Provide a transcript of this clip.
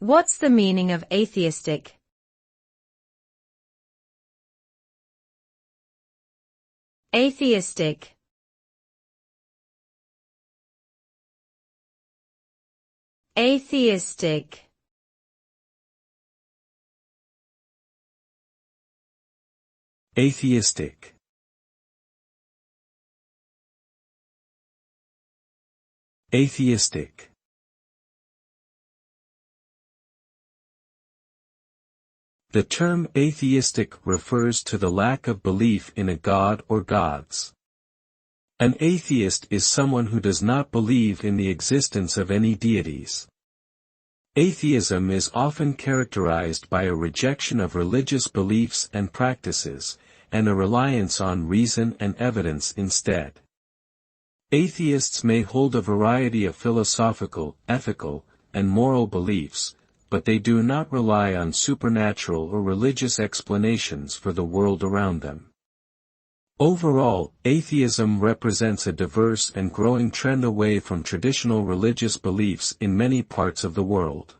What's the meaning of atheistic? Atheistic. Atheistic. Atheistic. Atheistic. The term atheistic refers to the lack of belief in a god or gods. An atheist is someone who does not believe in the existence of any deities. Atheism is often characterized by a rejection of religious beliefs and practices, and a reliance on reason and evidence instead. Atheists may hold a variety of philosophical, ethical, and moral beliefs, but they do not rely on supernatural or religious explanations for the world around them. Overall, atheism represents a diverse and growing trend away from traditional religious beliefs in many parts of the world.